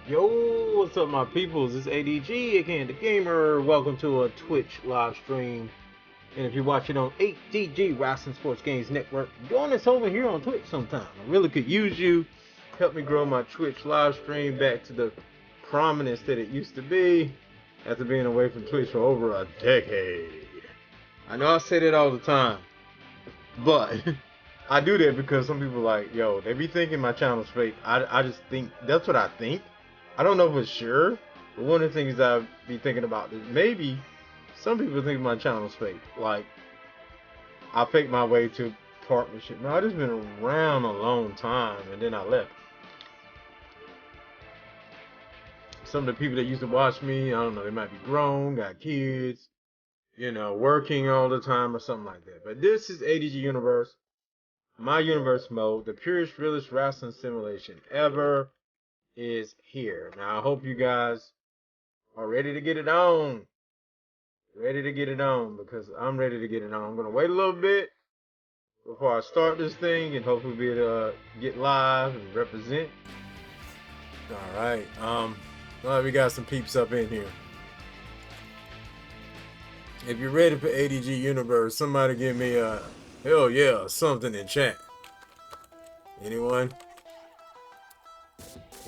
Yo, what's up, my peoples? It's ADG, aka AntDaGamer. Welcome to a Twitch live stream. And if you're watching on ADG Wrestling Sports Games Network, join us over here on Twitch sometime. I really could use you. Help me grow my Twitch live stream back to the prominence that it used to be after being away from Twitch for over a decade. I know I say that all the time, but I do that because some people like, yo, they be thinking my channel's fake. I just think that's what I think. I don't know for sure, but one of the things I be thinking about is maybe some people think my channel's fake. Like, I faked my way to partnership. No, I just been around a long time, and then I left. Some of the people that used to watch me, I don't know, they might be grown, got kids, you know, working all the time or something like that. But this is ADG Universe, my universe mode, the purest, realest wrestling simulation ever is here. Now I hope you guys are ready to get it on. Ready to get it on, because I'm ready to get it on. I'm gonna wait a little bit before I start this thing and hopefully be able to get live and represent. Alright, we got some peeps up in here. If you're ready for ADG Universe, somebody give me a hell yeah something in chat. Anyone?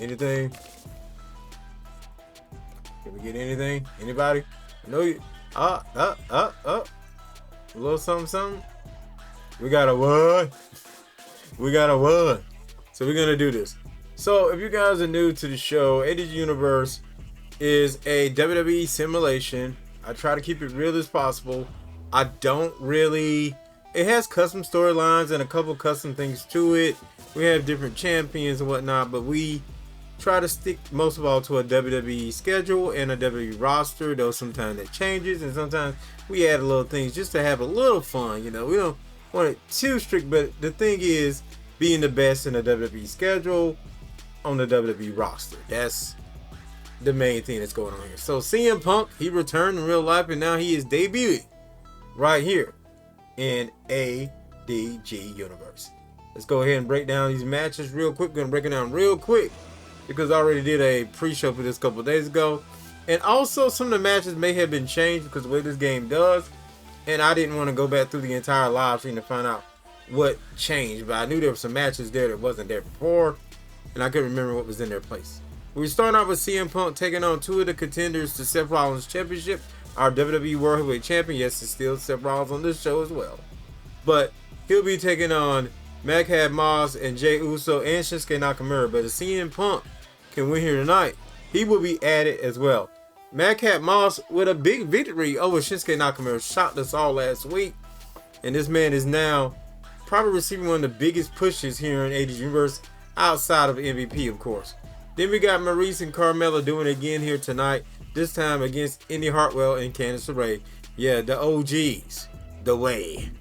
Anything? Can we get anything? Anybody? I know you. A little something. We got a what? We got a what? So we're gonna do this. So if you guys are new to the show, ADG Universe is a WWE simulation. I try to keep it real as possible. I don't really. It has custom storylines and a couple custom things to it. We have different champions and whatnot, but we try to stick most of all to a WWE schedule and a WWE roster, though sometimes that changes and sometimes we add a little things just to have a little fun. You know, we don't want it too strict, but the thing is being the best in the WWE schedule on the WWE roster. That's the main thing that's going on here. So CM Punk, he returned in real life and now he is debuting right here in ADG Universe. Let's go ahead and break down these matches real quick. We're gonna break it down real quick because I already did a pre-show for this a couple of days ago. And also some of the matches may have been changed because of the way this game does. And I didn't want to go back through the entire live stream to find out what changed. But I knew there were some matches there that wasn't there before. And I couldn't remember what was in their place. We start off with CM Punk taking on two of the contenders to Seth Rollins Championship. Our WWE World Heavyweight Champion. Yes, it's still Seth Rollins on this show as well. But he'll be taking on Madcap Moss and Jey Uso and Shinsuke Nakamura. But if CM Punk can win here tonight, he will be added as well. Madcap Moss with a big victory over Shinsuke Nakamura. Shocked us all last week. And this man is now probably receiving one of the biggest pushes here in ADG Universe outside of MVP, of course. Then we got Maurice and Carmella doing it again here tonight. This time against Indy Hartwell and Candice LeRae. Yeah, the OGs. The way.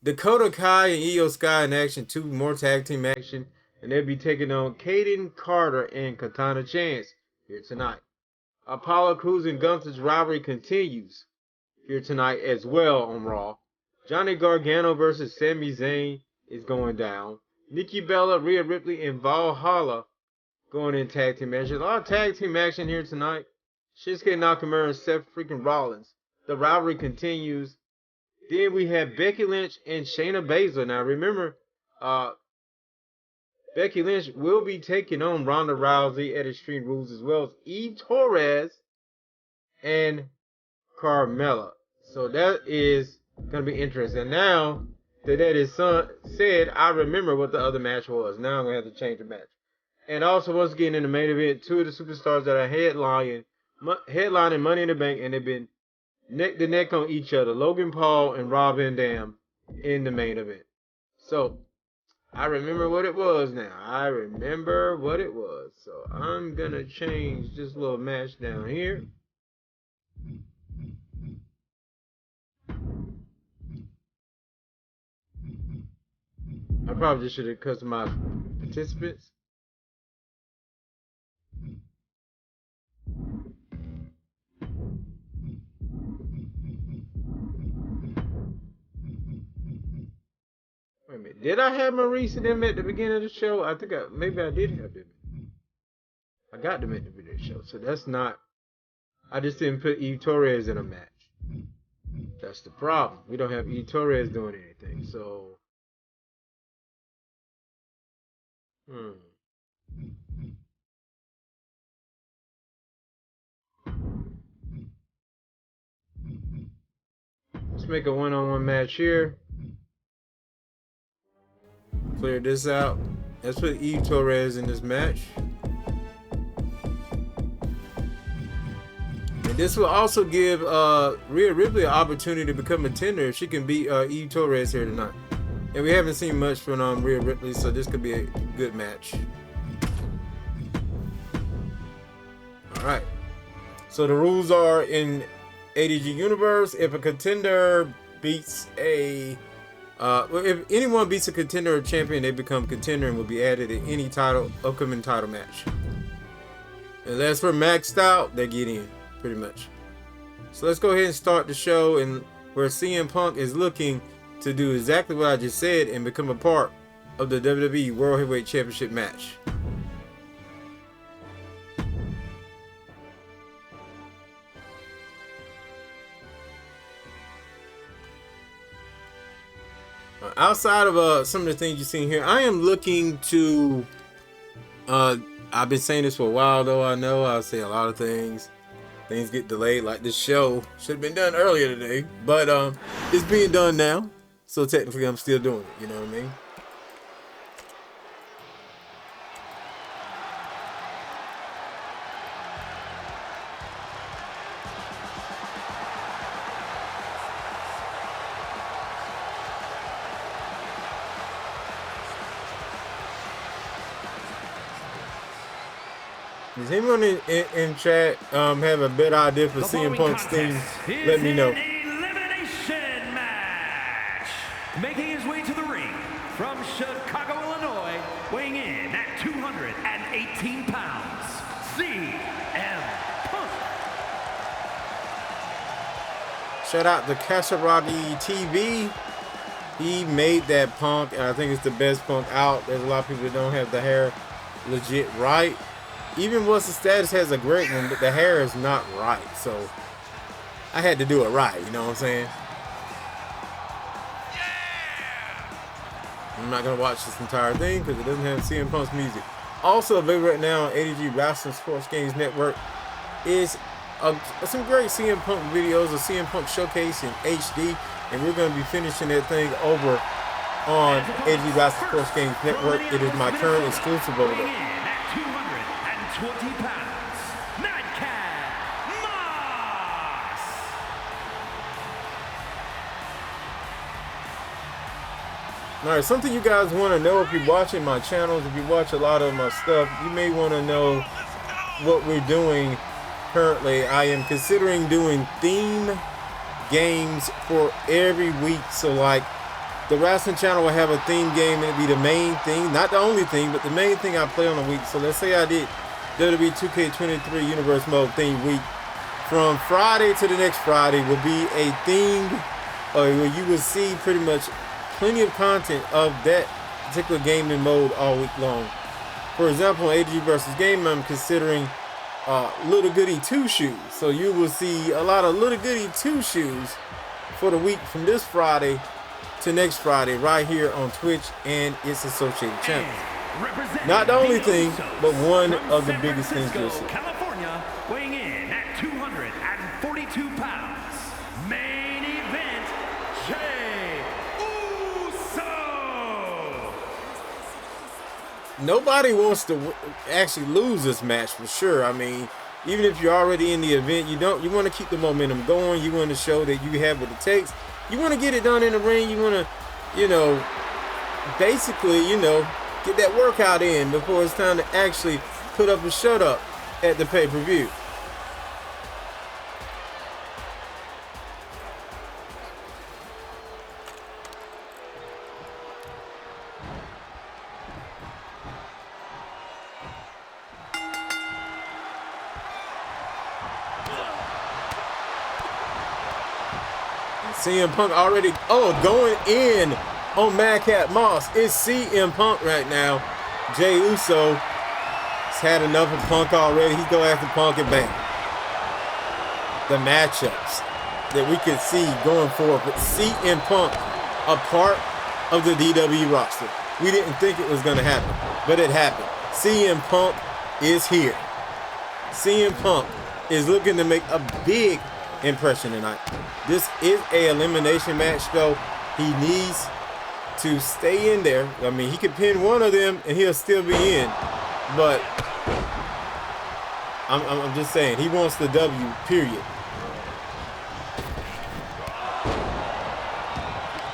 Dakota Kai and Io Sky in action. Two more tag team action. And they'll be taking on Kaden Carter and Katana Chance here tonight. Apollo Crews and Gunther's rivalry continues here tonight as well on Raw. Johnny Gargano versus Sami Zayn is going down. Nikki Bella, Rhea Ripley, and Valhalla going in tag team action. A lot of tag team action here tonight. Shinsuke Nakamura and Seth freaking Rollins. The rivalry continues. Then we have Becky Lynch and Shayna Baszler. Now remember, Becky Lynch will be taking on Ronda Rousey at Extreme Rules as well as Eve Torres and Carmella. So that is going to be interesting. Now that is said, I remember what the other match was. Now I'm going to have to change the match. And also, once again, in the main event, two of the superstars that are headlining Money in the Bank, and they've been neck to neck on each other. Logan Paul and Rob Van Dam in the main event. So, I remember what it was now. I remember what it was. So, I'm going to change this little match down here. I probably just should have customized participants. Wait a minute. Did I have Maurice and them at the beginning of the show? I think maybe I did have them. I got to make the video show. So that's not, I just didn't put Eve Torres in a match. That's the problem. We don't have Eve Torres doing anything. So, let's make a one-on-one match here. Clear this out. Let's put Eve Torres in this match. And this will also give Rhea Ripley an opportunity to become a contender if she can beat Eve Torres here tonight. And we haven't seen much from Rhea Ripley, so this could be a good match. Alright. So the rules are in ADG Universe, if a contender beats a if anyone beats a contender or champion, they become contender and will be added in any upcoming title match. Unless we're maxed out, they get in, pretty much. So let's go ahead and start the show, and where CM Punk is looking to do exactly what I just said and become a part of the WWE World Heavyweight Championship match. Outside of some of the things you've seen here, I am looking to, I've been saying this for a while though, I know I say a lot of things. Things get delayed, like this show should have been done earlier today, but it's being done now. So technically I'm still doing it, you know what I mean? Does anyone in chat have a better idea for CM Punk's theme? Let me know. Elimination match. Making his way to the ring from Chicago, Illinois, weighing in at 218 pounds, CM Punk. Shout out to Kasaragi TV. He made that Punk, and I think it's the best Punk out. There's a lot of people that don't have the hair legit right. Even What's the Status has a great one, but the hair is not right. So I had to do it right, you know what I'm saying? I'm not going to watch this entire thing because it doesn't have CM Punk's music. Also available right now on ADG Wrestling Sports Games Network is some great CM Punk videos, a CM Punk showcase in HD. And we're going to be finishing that thing over on ADG Wrestling Sports Games Network. It is my current exclusive over there. 20 pounds, Madcap Moss. Alright, something you guys want to know if you're watching my channels, if you watch a lot of my stuff, you may want to know what we're doing currently. I am considering doing theme games for every week. So like the wrestling channel will have a theme game and it'll be the main thing, not the only thing, but the main thing I play on a week. So let's say I did WWE 2K23 Universe Mode theme week. From Friday to the next Friday will be a themed, where you will see pretty much plenty of content of that particular gaming mode all week long. For example, ADG versus Game, I'm considering Little Goody 2 shoes. So you will see a lot of Little Goody 2 shoes for the week from this Friday to next Friday right here on Twitch and its associated channels. Not the only thing, but one of the biggest things you'll see. California, weighing in at 242 pounds. Main event, Jey Uso. Nobody wants to actually lose this match for sure. I mean, even if you're already in the event, you want to keep the momentum going. You want to show that you have what it takes. You want to get it done in the ring. You want to, basically, get that workout in before it's time to actually put up and shut up at the pay-per-view. CM Punk already, going in on Madcap Moss. It's CM Punk right now. Jey Uso He's had enough of Punk already. He's going after Punk and bang. The matchups that we could see going forward with CM Punk a part of the DW roster. We didn't think it was going to happen, but it happened. CM Punk is here. CM Punk is looking to make a big impression tonight. This is an elimination match, though. He needs to stay in there. I mean, he could pin one of them and he'll still be in, but I'm just saying, he wants the W, period.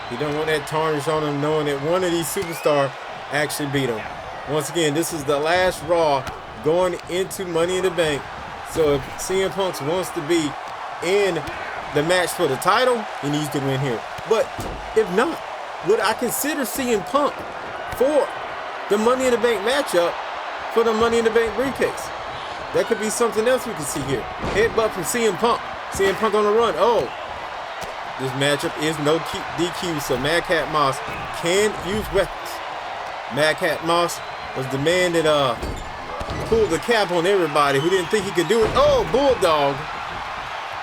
He don't want that tarnish on him, knowing that one of these superstars actually beat him. Once again, this is the last Raw going into Money in the Bank. So if CM Punk wants to be in the match for the title, he needs to win here. But if not, would I consider CM Punk for the Money in the Bank matchup for the Money in the Bank briefcase? That could be something else we can see here. Headbutt from CM Punk. CM Punk on the run. Oh. This matchup is no DQ, so Madcap Moss can use weapons. Madcap Moss was the man that pulled the cap on everybody who didn't think he could do it. Oh, Bulldog.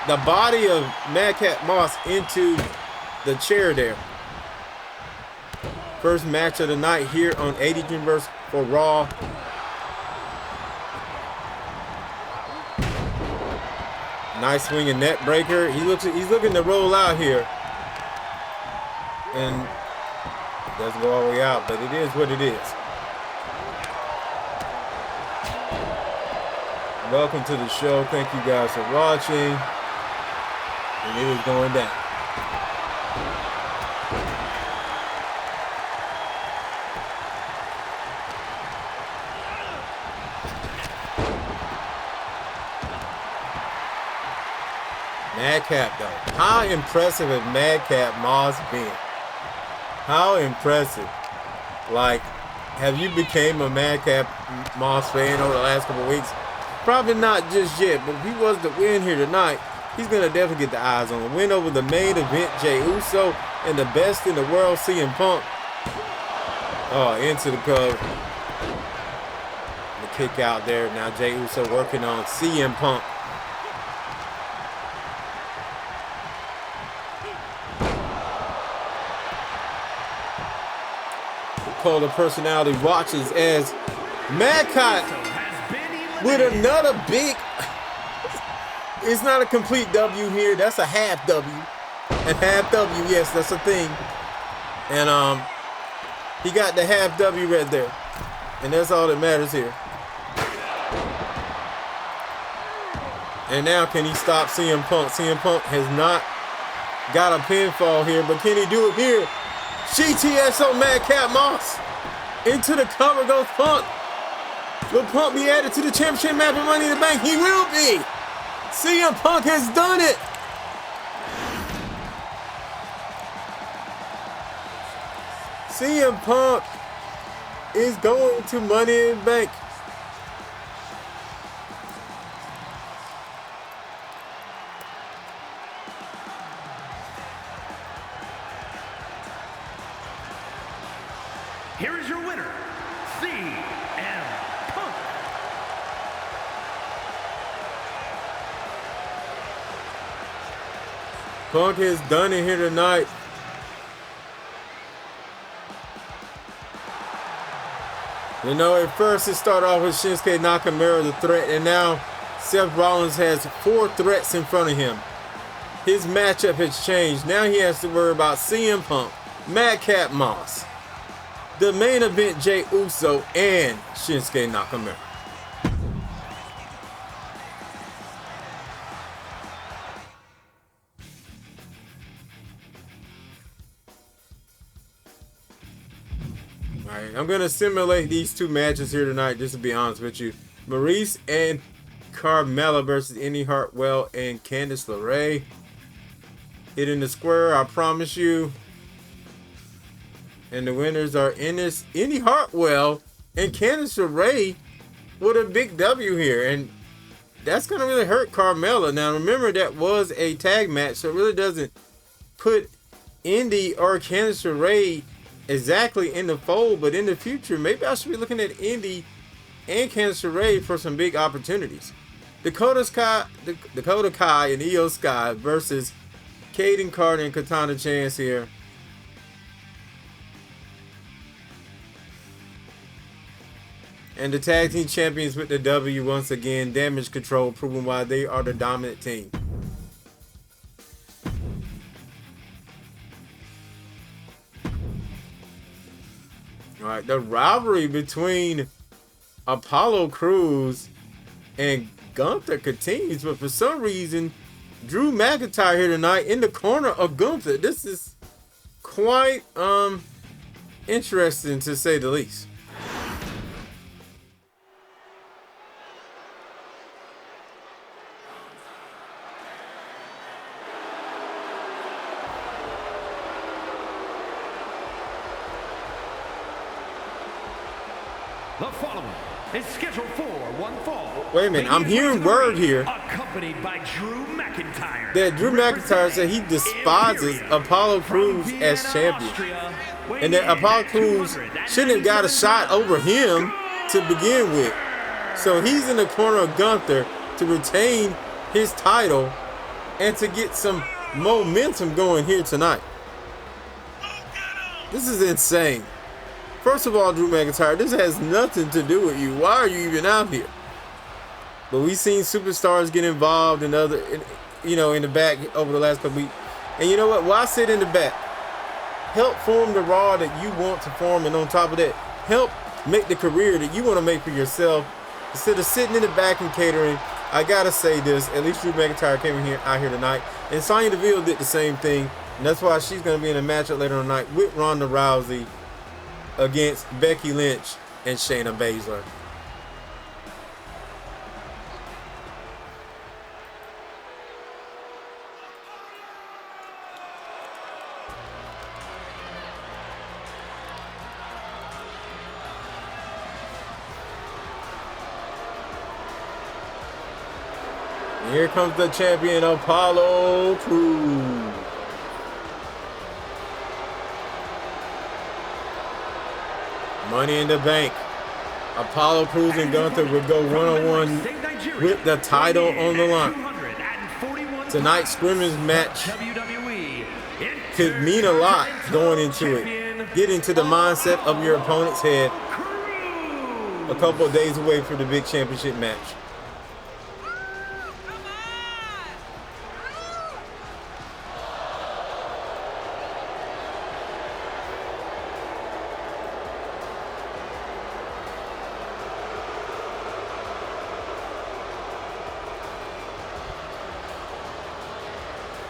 The body of Madcap Moss into the chair there. First match of the night here on ADG for Raw. Nice swinging net breaker. He's looking to roll out here. And it doesn't go all the way out, but it is what it is. Welcome to the show. Thank you guys for watching. And it is going down. Madcap, though. How impressive has Madcap Moss been? How impressive. Like, have you became a Madcap Moss fan over the last couple of weeks? Probably not just yet, but if he was to win here tonight, he's going to definitely get the eyes on him. Win over the main event, Jey Uso, and the best in the world, CM Punk. Oh, into the cover. The kick out there. Now Jey Uso working on CM Punk. The personality watches as Madcap with another big, it's not a complete W here, that's a half W. And half W, yes, that's a thing. And he got the half W right there. And that's all that matters here. And now can he stop CM Punk? CM Punk has not got a pinfall here, but can he do it here? GTS on Madcap Moss. Into the cover goes Punk. Will Punk be added to the championship match of Money in the Bank? He will be. CM Punk has done it. CM Punk is going to Money in the Bank. Here is your winner, CM Punk. Punk has done it here tonight. You know, at first it started off with Shinsuke Nakamura, the threat, and now Seth Rollins has 4 threats in front of him. His matchup has changed. Now he has to worry about CM Punk, Madcap Moss, the main event, Jey Uso, and Shinsuke Nakamura. All right, I'm going to simulate these 2 matches here tonight, just to be honest with you. Maurice and Carmella versus Indy Hartwell and Candice LeRae. Hitting the square, I promise you. And the winners are Indy Hartwell and Candice LeRae with a big W here. And that's going to really hurt Carmella. Now, remember, that was a tag match, so it really doesn't put Indy or Candice LeRae exactly in the fold. But in the future, maybe I should be looking at Indy and can charade for some big opportunities. Dakota Kai and Io Sky versus Kaden Carter and Katana Chance here. And the tag team champions with the W once again. Damage Control proving why they are the dominant team. Alright, the rivalry between Apollo Crews and Gunther continues, but for some reason, Drew McIntyre here tonight in the corner of Gunther. This is quite interesting to say the least. The following is scheduled for one fall. Wait a minute, I'm hearing word here accompanied by Drew McIntyre. that Drew McIntyre said he despises Apollo Crews as champion. And that Apollo Crews shouldn't have got a shot over him to begin with. So he's in the corner of Gunther to retain his title and to get some momentum going here tonight. This is insane. First of all, Drew McIntyre, this has nothing to do with you. Why are you even out here? But we've seen superstars get involved in in the back over the last couple weeks. And you know what? Why sit in the back? Help form the Raw that you want to form, and on top of that, help make the career that you want to make for yourself instead of sitting in the back and catering. I gotta say this: at least Drew McIntyre came out here tonight, and Sonya Deville did the same thing, and that's why she's gonna be in a matchup later tonight with Ronda Rousey against Becky Lynch and Shayna Baszler. And here comes the champion, Apollo Crews. Money in the Bank. Apollo Crews and Gunther would go one-on-one with the title on the line. Tonight's scrimmage match could mean a lot going into it. Get into the mindset of your opponent's head a couple of days away from the big championship match.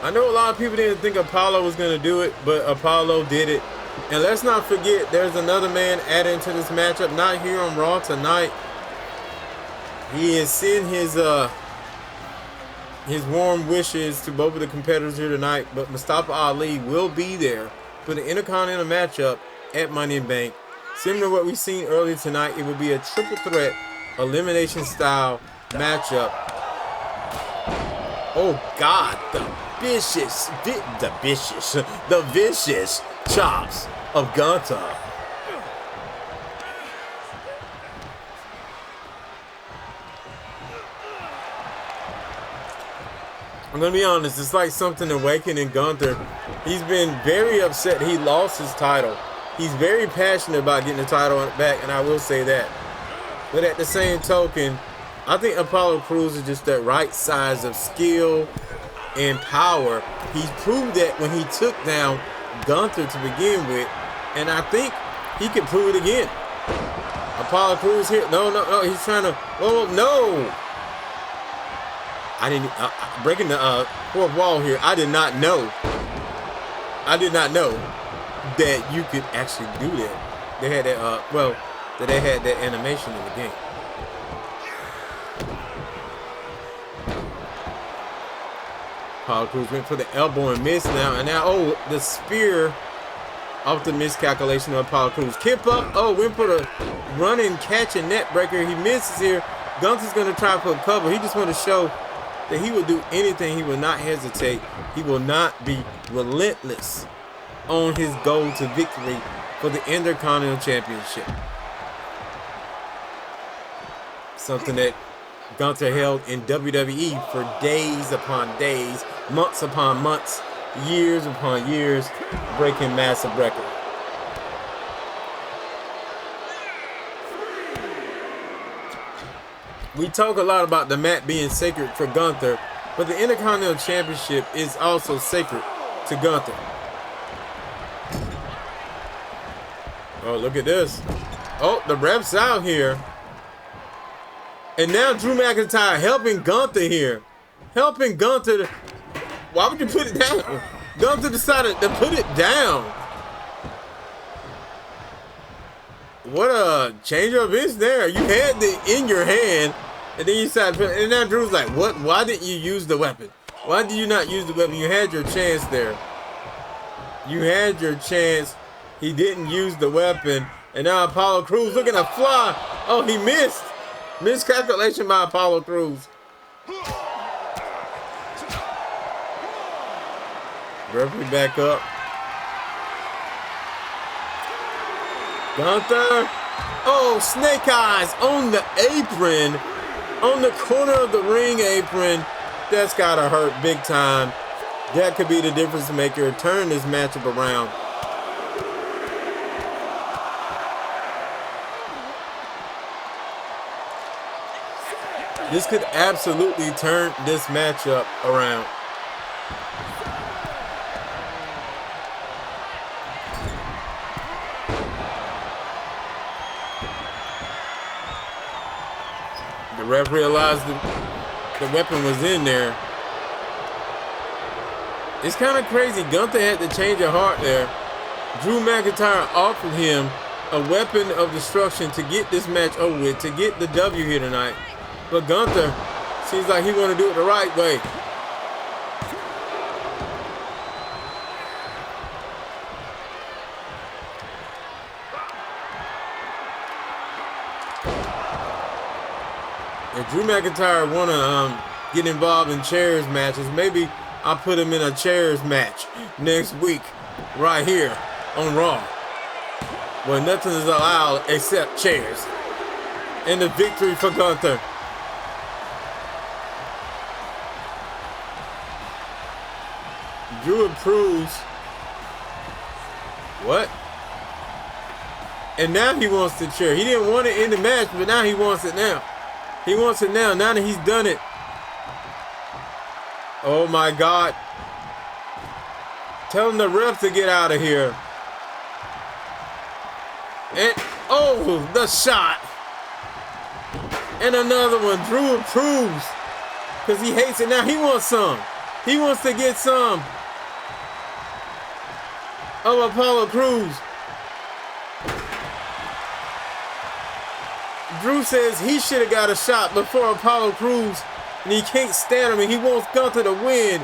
I know a lot of people didn't think Apollo was going to do it, but Apollo did it. And let's not forget, there's another man added to this matchup, not here on Raw tonight. He has sent his warm wishes to both of the competitors here tonight, but Mustafa Ali will be there for the Intercontinental matchup at Money in the Bank. Similar to what we've seen earlier tonight, it will be a triple threat elimination style matchup. Oh God, the vicious chops of Gunther. I'm gonna be honest, it's like something awakened in Gunther. He's been very upset he lost his title. He's very passionate about getting the title back, and I will say that. But at the same token, I think Apollo Crews is just that right size of skill and power. He's proved that when he took down Gunther to begin with, and I think he can prove it again. Apollo Crews here. No, he's trying to. Oh, no. I didn't. Breaking the fourth wall here. I did not know that you could actually do that. They had that. That they had that animation in the game. Apollo Crews went for the elbow and missed now. And now, the spear off the miscalculation of Apollo Crews. Kip up. Went for the running, catch and net breaker. He misses here. Gunther's going to try for a cover. He just want to show that he will do anything. He will not hesitate. He will not be relentless on his goal to victory for the Intercontinental Championship. something that Gunther held in WWE for days upon days, months upon months, years upon years, breaking massive records. We talk a lot about the mat being sacred for Gunther, but the Intercontinental Championship is also sacred to Gunther. Oh, look at this. Oh, the ref's out here. And now Drew McIntyre helping Gunther here. Helping Gunther to... Why would you put it down? Gunther decided to put it down. What a change of events there. You had it in your hand, and then you decided, and now Drew's like, what? Why didn't you use the weapon? Why did you not use the weapon? You had your chance there. You had your chance. He didn't use the weapon. And now Apollo Crews looking to fly. Oh, he missed. Miscalculation by Apollo Crews. Referee back up. Gunther. Oh, snake eyes on the apron. On the corner of the ring apron. That's gotta hurt big time. That could be the difference maker. Turn this matchup around. This could absolutely turn this matchup around. The ref realized the weapon was in there. It's kind of crazy. Gunther had to change of heart there. Drew McIntyre offered him a weapon of destruction to get this match over with, to get the W here tonight. But Gunther seems like he want to do it the right way. If Drew McIntyre want to get involved in chairs matches, maybe I'll put him in a chairs match next week right here on Raw, where nothing is allowed except chairs. And the victory for Gunther. Drew improves. What? And now he wants the chair. He didn't want it in the match, but now he wants it now. He wants it now. Now that he's done it. Oh my God. Tell him the ref to get out of here. And, oh, the shot. And another one. Drew improves. Because he hates it now. He wants some. He wants to get some of Apollo Crews. Drew says he should have got a shot before Apollo Crews, and he can't stand him, and he wants Gunther to win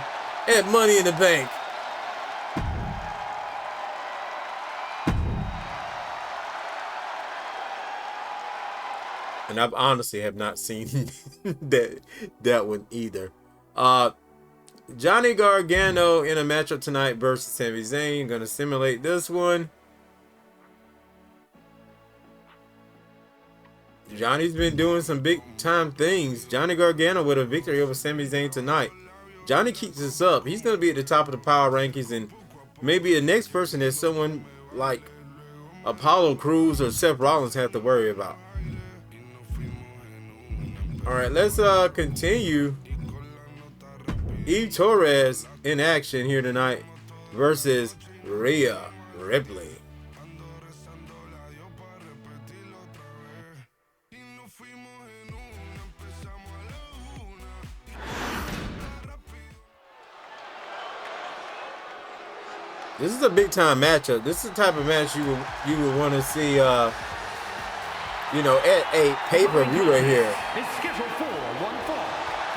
at Money in the Bank. And I honestly have not seen that one either. Johnny Gargano in a matchup tonight versus Sami Zayn. Gonna simulate this one. Johnny's been doing some big time things. Johnny Gargano with a victory over Sami Zayn tonight. Johnny keeps this up. He's gonna be at the top of the power rankings, and maybe the next person that someone like Apollo Crews or Seth Rollins have to worry about. All right, let's continue. Eve Torres in action here tonight versus Rhea Ripley. This is a big time matchup. This is the type of match you would want to see, you know, at a pay-per-view right here. It's scheduled for one fall,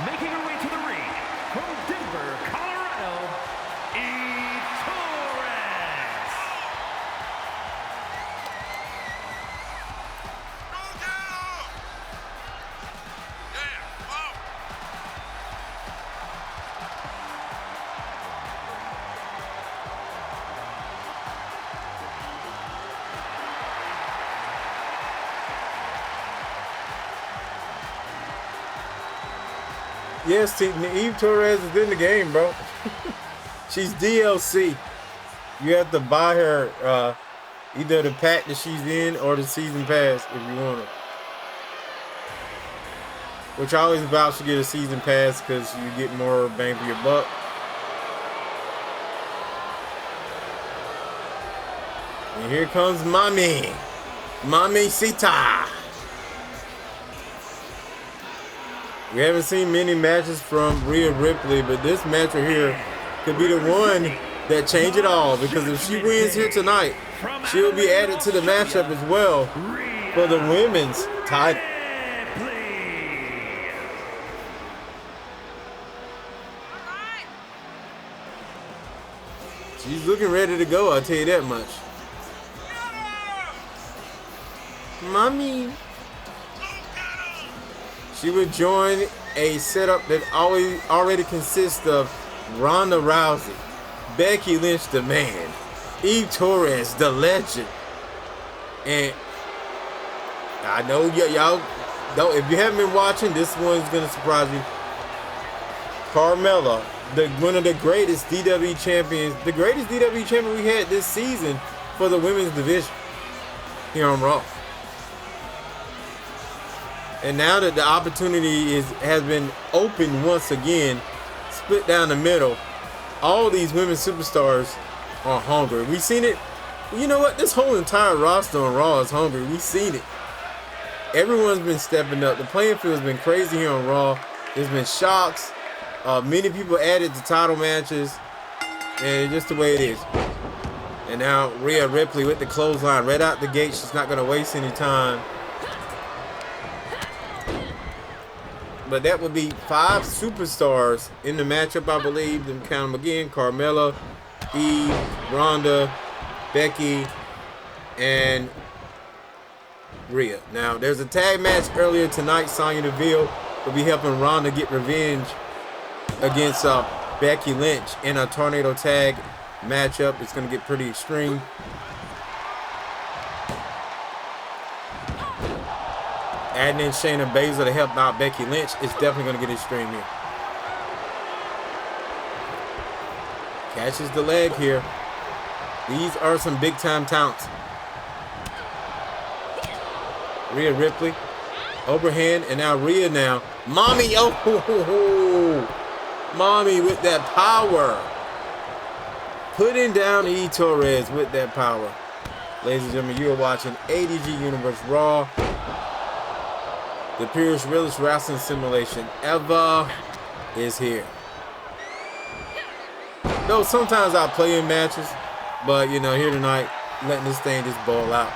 making her way to the ring from Denver, Colorado, Eve Torres. Yes, Eve Torres is in the game, bro. She's DLC. You have to buy her either the pack that she's in or the season pass if you want it. Which I always vouch to get a season pass because you get more bang for your buck. And here comes Mommy. Mommy Sita. We haven't seen many matches from Rhea Ripley, but this match right here could be the one that change it all, because if she wins here tonight, she'll be added to the matchup as well for the women's title. She's looking ready to go, I'll tell you that much. Mommy. She would join a setup that already consists of Ronda Rousey, Becky Lynch the man, Eve Torres the legend, and I know y'all don't. If you haven't been watching, this one's gonna surprise you. Carmella, one of the greatest DW champions, the greatest DW champion we had this season for the women's division here on Raw. And now that the opportunity has been opened once again, split down the middle, all these women superstars are hungry. We've seen it. You know what? This whole entire roster on Raw is hungry. We've seen it. Everyone's been stepping up. The playing field has been crazy here on Raw. There's been shocks. Many people added to title matches. And just the way it is. And now Rhea Ripley with the clothesline right out the gate. She's not going to waste any time. But that would be 5 superstars in the matchup, I believe. Then count them again. Carmella, Eve, Ronda, Becky, and Rhea. Now, there's a tag match earlier tonight. Sonya Deville will be helping Ronda get revenge against Becky Lynch in a tornado tag matchup. It's going to get pretty extreme. Adding in Shayna Baszler to help out Becky Lynch is definitely going to get extreme here. Catches the leg here. These are some big time talents. Rhea Ripley, overhand, and now Rhea now. Mommy, Mommy with that power. Putting down E. Torres with that power. Ladies and gentlemen, you are watching ADG Universe Raw. The purest, realest wrestling simulation ever is here. Though sometimes I play in matches, but you know, here tonight, letting this thing just ball out.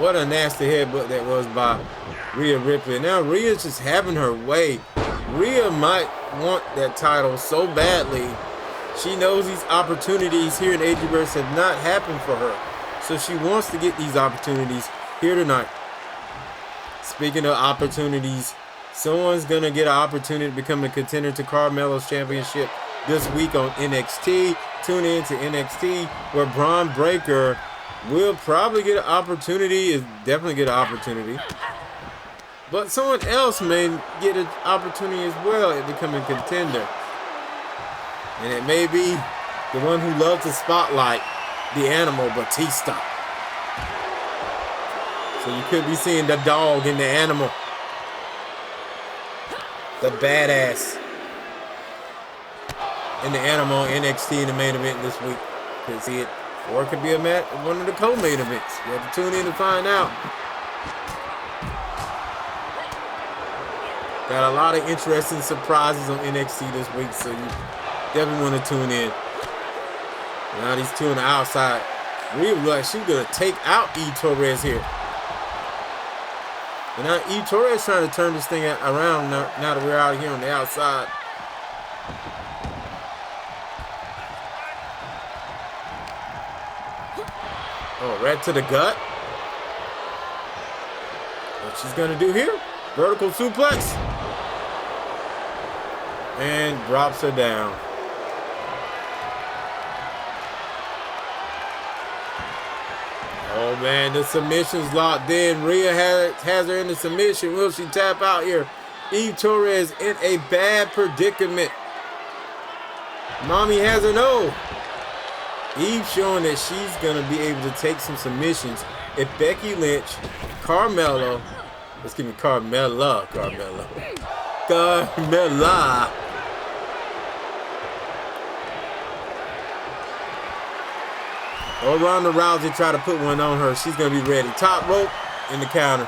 What a nasty headbutt that was by Rhea Ripley. Now Rhea's just having her way. Rhea might want that title so badly. She knows these opportunities here in ADGverse have not happened for her. So she wants to get these opportunities here tonight. Speaking of opportunities, someone's going to get an opportunity to become a contender to Carmella's championship this week on NXT. Tune in to NXT, where Braun Breaker will probably get an opportunity, is definitely get an opportunity. But someone else may get an opportunity as well at becoming a contender. And it may be the one who loves the spotlight, the Animal Batista. So you could be seeing the dog in the Animal. The badass. In the Animal NXT in the main event this week. Could see it. Or it could be one of the co-main events. You have to tune in to find out. Got a lot of interesting surprises on NXT this week, so you definitely want to tune in. Now these two on the outside. Rhea looks like she's going to take out E. Torres here. And now E. Torres trying to turn this thing around now that we're out here on the outside. Oh, right to the gut. What she's going to do here? Vertical suplex. And drops her down. Oh man, the submission's locked in. Rhea has her in the submission. Will she tap out here? Eve Torres in a bad predicament. Mommy has her no. Eve showing that she's going to be able to take some submissions. If Becky Lynch, Carmella, Carmella. Or Ronda Rousey try to put one on her, she's going to be ready. Top rope in the counter.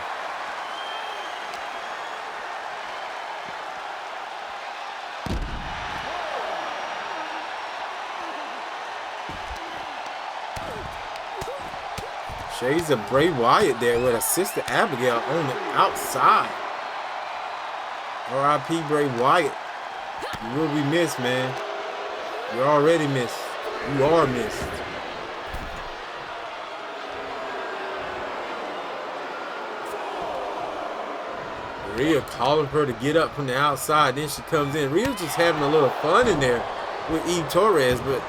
Shades of Bray Wyatt there with a Sister Abigail on the outside. R.I.P. Bray Wyatt. You will be missed, man. You're already missed. You are missed. Rhea calling for her to get up from the outside. Then she comes in. Rhea's just having a little fun in there with Eve Torres, but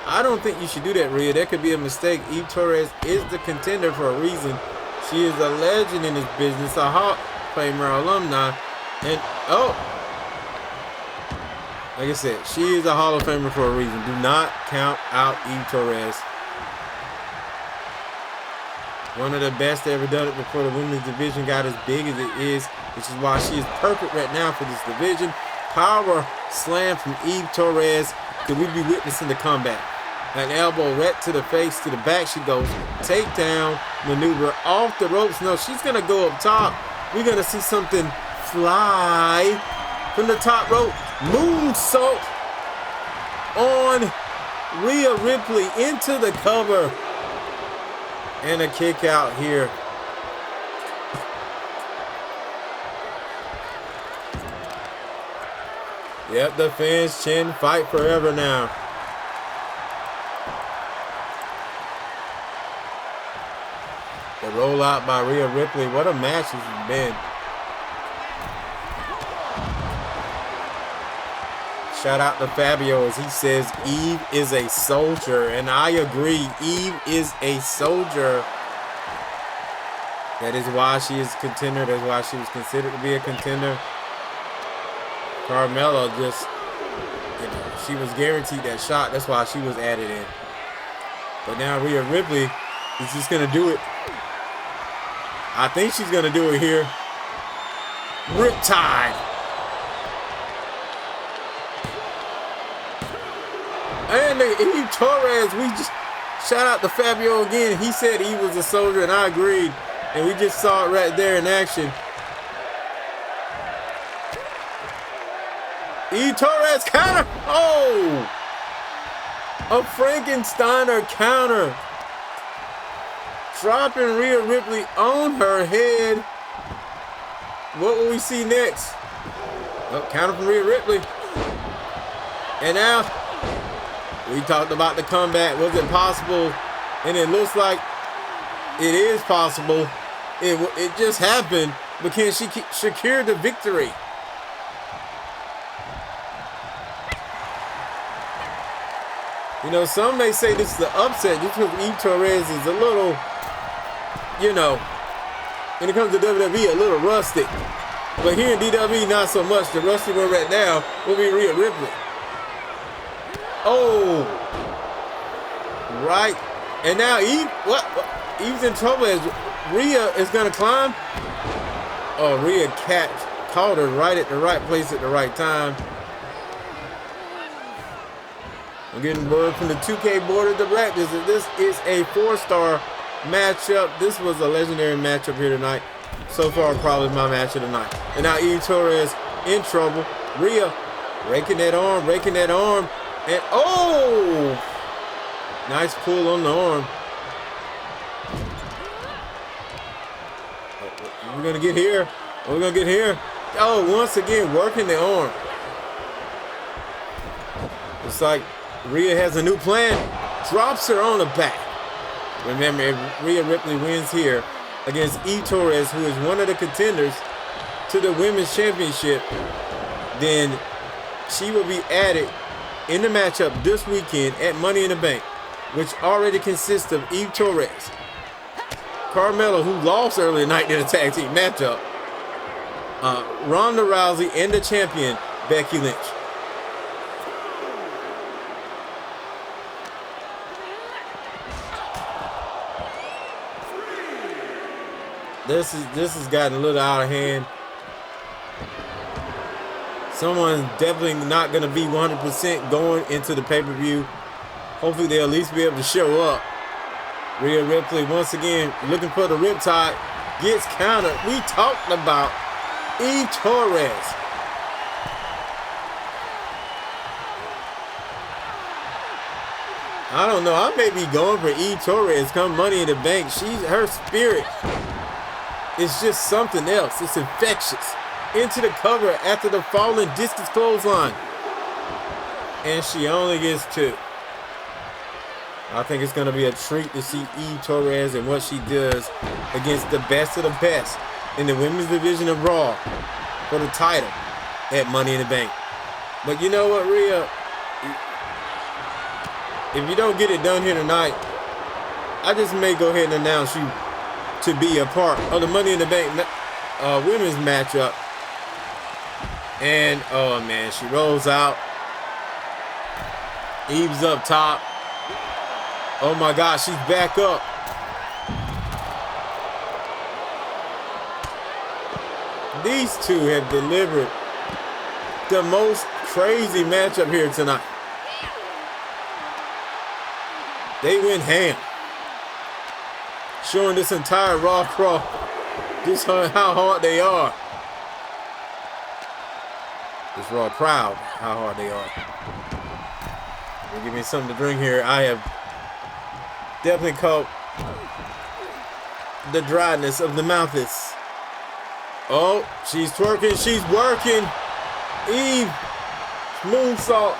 I don't think you should do that, Rhea. That could be a mistake. Eve Torres is the contender for a reason. She is a legend in this business, a Hall of Famer alumni. And, oh, like I said, she is a Hall of Famer for a reason. Do not count out Eve Torres. One of the best to ever done it before the women's division got as big as it is, which is why she is perfect right now for this division. Power slam from Eve Torres. Could we be witnessing the comeback? An elbow right to the face, to the back she goes. Takedown maneuver off the ropes. No, she's going to go up top. We're going to see something fly from the top rope. Moonsault on Rhea Ripley into the cover. And a kick out here. Yep, the fans chant fight forever now. The rollout by Rhea Ripley. What a match this has been. Shout out to Fabio as he says Eve is a soldier. And I agree. Eve is a soldier. That is why she is a contender. That's why she was considered to be a contender. Carmella just, she was guaranteed that shot. That's why she was added in. But now Rhea Ripley is just going to do it. I think she's going to do it here. Riptide. And Eve Torres, we just, shout out to Fabio again. He said he was a soldier, and I agreed. And we just saw it right there in action. Eve Torres counter. Oh! A Frankensteiner counter. Dropping Rhea Ripley on her head. What will we see next? Oh, counter from Rhea Ripley. And now, we talked about the comeback. Was it possible? And it looks like it is possible. It just happened. But can she secure the victory? You know, some may say this is the upset just because Eve Torres is a little, you know, when it comes to WWE, a little rustic. But here in DWWE, not so much. The rusty one right now will be Rhea Ripley. Oh, right. And now Eve, what? Eve's in trouble as Rhea is going to climb. Oh, Rhea caught her right at the right place at the right time. I'm getting word from the 2K board of directors that this is a 4-star matchup. This was a legendary matchup here tonight. So far, probably my match of the night. And now Eve Torres in trouble. Rhea raking that arm. And oh! Nice pull on the arm. We're going to get here. We're going to get here. Oh, once again, working the arm. It's like Rhea has a new plan. Drops her on the back. Remember, if Rhea Ripley wins here against Eve Torres, who is one of the contenders to the Women's Championship, then she will be added in the matchup this weekend at Money in the Bank, which already consists of Eve Torres, Carmella, who lost earlier tonight in a tag team matchup. Ronda Rousey and the champion, Becky Lynch. This has gotten a little out of hand. Someone's definitely not going to be 100% going into the pay-per-view. Hopefully they'll at least be able to show up. Rhea Ripley once again looking for the riptide. Gets countered. We talked about Eve Torres. I don't know. I may be going for Eve Torres come Money in the Bank. Her spirit is just something else. It's infectious. Into the cover after the falling discus clothesline. And she only gets 2. I think it's going to be a treat to see Eve Torres and what she does against the best of the best in the women's division of Raw for the title at Money in the Bank. But you know what, Rhea? If you don't get it done here tonight, I just may go ahead and announce you to be a part of the Money in the Bank women's matchup. And, oh man, she rolls out. Eve's up top. Oh my gosh, she's back up. These two have delivered the most crazy matchup here tonight. They went ham. Showing this entire Raw crowd just how hard they are. This Raw crowd, how hard they are. Give me something to drink here. I have definitely caught the dryness of the mouth. Oh, she's twerking, she's working. Eve, moonsault.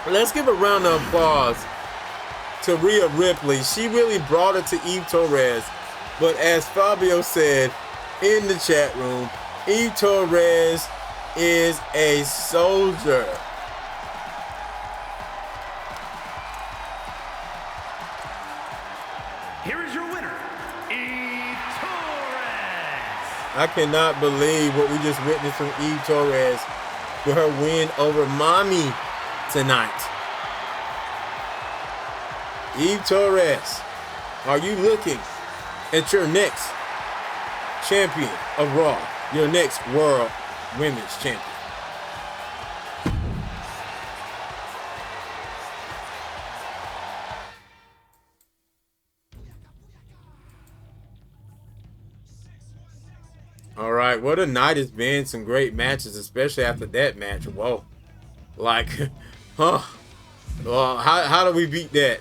Let's give a round of applause to Rhea Ripley. She really brought it to Eve Torres. But as Fabio said in the chat room, Eve Torres is a soldier. Here is your winner, Eve Torres. I cannot believe what we just witnessed from Eve Torres with her win over Mommy tonight. Eve Torres, are you looking at your next champion of Raw, your next World Women's Champion? All right, what a night it's been. Some great matches, especially after that match. Whoa. Like, huh? Well, how do we beat that?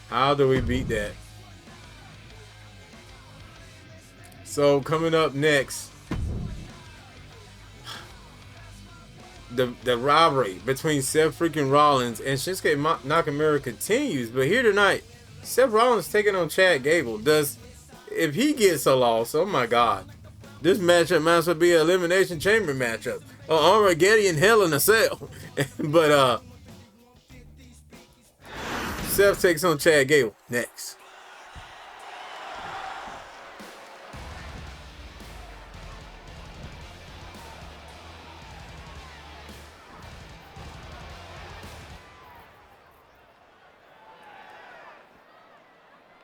How do we beat that? So coming up next, the rivalry between Seth freaking Rollins and Shinsuke Nakamura continues. But here tonight, Seth Rollins taking on Chad Gable. If he gets a loss, oh my God, this matchup might as well be an Elimination Chamber matchup. Or Armageddon Hell in a Cell. But Seth takes on Chad Gable next.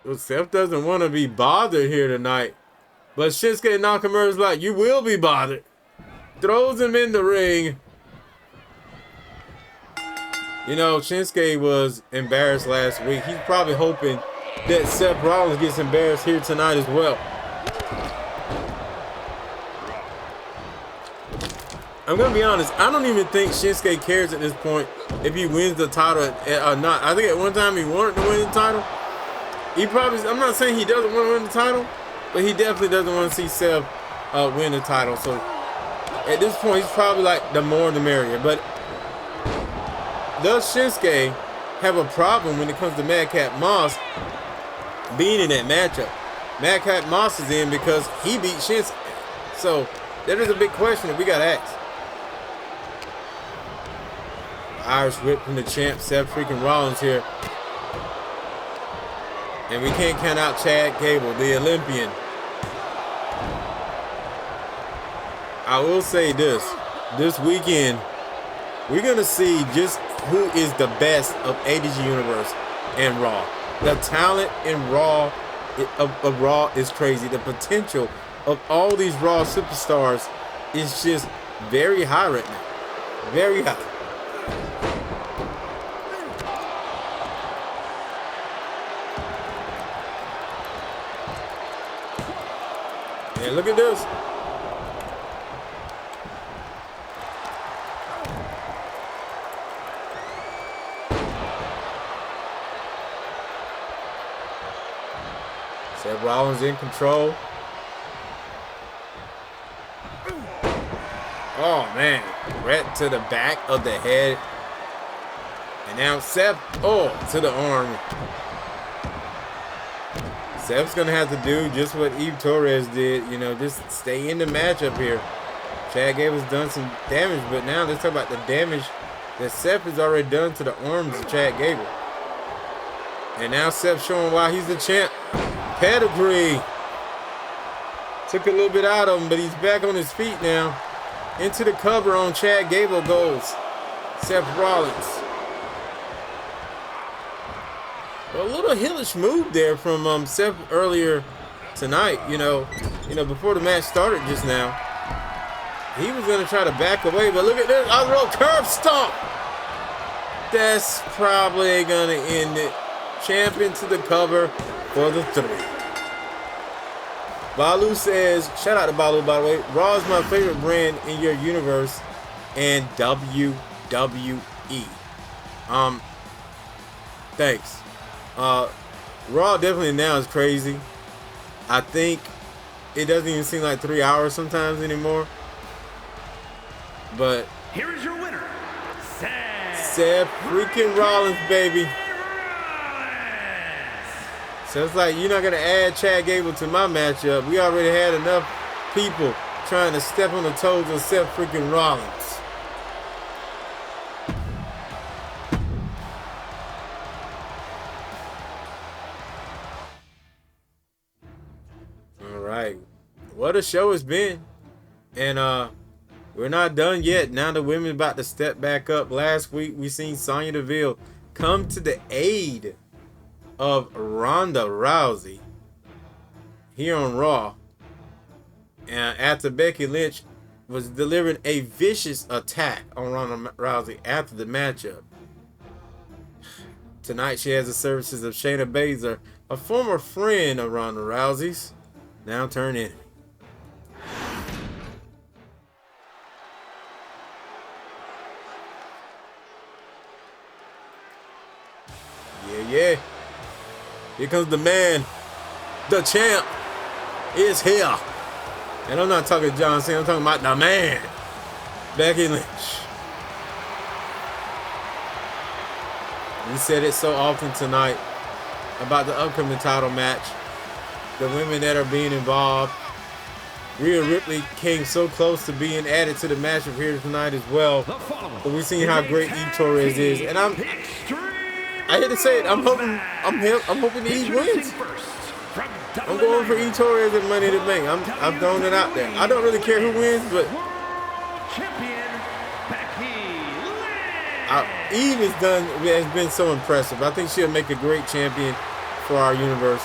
Well, Seth doesn't want to be bothered here tonight. But Shinsuke Nakamura is like, you will be bothered. Throws him in the ring. You know, Shinsuke was embarrassed last week. He's probably hoping that Seth Rollins gets embarrassed here tonight as well. I'm going to be honest. I don't even think Shinsuke cares at this point if he wins the title or not. I think at one time he wanted to win the title. I'm not saying he doesn't want to win the title, but he definitely doesn't want to see Seth win the title. So at this point, he's probably like the more the merrier. But does Shinsuke have a problem when it comes to Madcap Moss being in that matchup? Madcap Moss is in because he beat Shinsuke. So that is a big question that we got to ask. Irish whip from the champ, Seth freaking Rollins here. And we can't count out Chad Gable, the Olympian. I will say this weekend, we're going to see just who is the best of ADG Universe and Raw. The talent in Raw, of Raw is crazy. The potential of all these Raw superstars is just very high right now. Very high. And look at this. Seth Rollins in control. Oh man, right to the back of the head. And now Seth, to the arm. Seth's gonna have to do just what Eve Torres did, you know, just stay in the matchup here. Chad Gable's done some damage, but now let's talk about the damage that Seth has already done to the arms of Chad Gable. And now Seth showing why he's the champ. Pedigree. Took a little bit out of him, but he's back on his feet now. Into the cover on Chad Gable goes Seth Rollins. A little heelish move there from Seth earlier tonight. You know, before the match started just now, he was gonna try to back away, but look at this, a little curb stomp. That's probably gonna end it. Champion to the cover for the 3. Balu says, shout out to Balu by the way, Raw is my favorite brand in your universe and WWE. Thanks. Raw definitely now is crazy. I think it doesn't even seem like 3 hours sometimes anymore. But here is your winner, Seth freaking Rollins, baby. So it's like, you're not going to add Chad Gable to my matchup. We already had enough people trying to step on the toes of Seth freaking Rollins. All right. What a show it's been. And we're not done yet. Now the women about to step back up. Last week we seen Sonya Deville come to the aid of Ronda Rousey here on Raw, and after Becky Lynch was delivering a vicious attack on Ronda Rousey after the matchup. Tonight she has the services of Shayna Baszler, a former friend of Ronda Rousey's, now turned enemy. Yeah. Here comes the man. The champ is here. And I'm not talking John Cena. I'm talking about the man, Becky Lynch. We said it so often tonight about the upcoming title match. The women that are being involved. Rhea Ripley came so close to being added to the matchup here tonight as well. But we've seen how great Eve Torres is. And I hate to say it, I'm hoping Eve wins. I'm going for Eve Torres and Money to Bank. I'm throwing it out there. I don't really care who wins, but Eve has been so impressive. I think she'll make a great champion for our universe.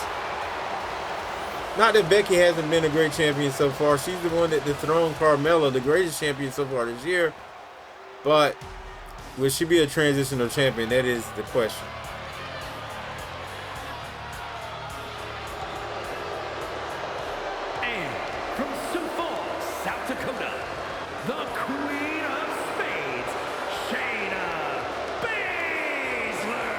Not that Becky hasn't been a great champion so far. She's the one that dethroned Carmella, the greatest champion so far this year. But will she be a transitional champion? That is the question. And from Sioux Falls, South Dakota, the Queen of Spades, Shayna Baszler.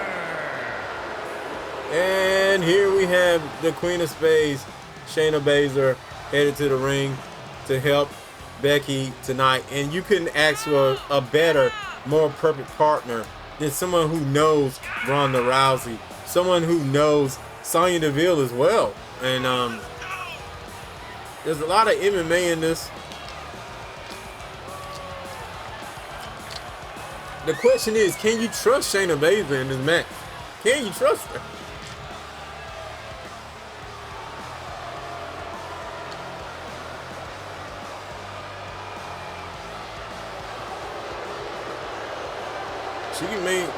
And here we have the Queen of Spades, Shayna Baszler, headed to the ring to help Becky tonight. And you couldn't ask for a better, more perfect partner than someone who knows Ronda Rousey, someone who knows Sonya Deville as well. And there's a lot of MMA in this. the question is, can you trust Shayna Baszler in this match? Can you trust her?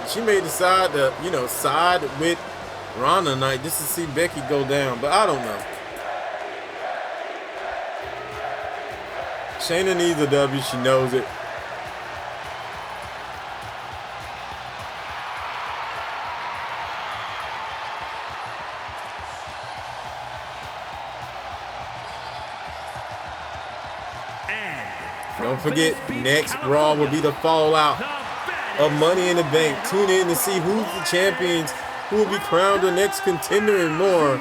She may decide to, you know, side with Ronda tonight just to see Becky go down, but I don't know. Shayna needs a W. She knows it. Don't forget, next Raw will be the fallout of Money in the Bank. Tune in to see who's the champions, who will be crowned the next contender, and more.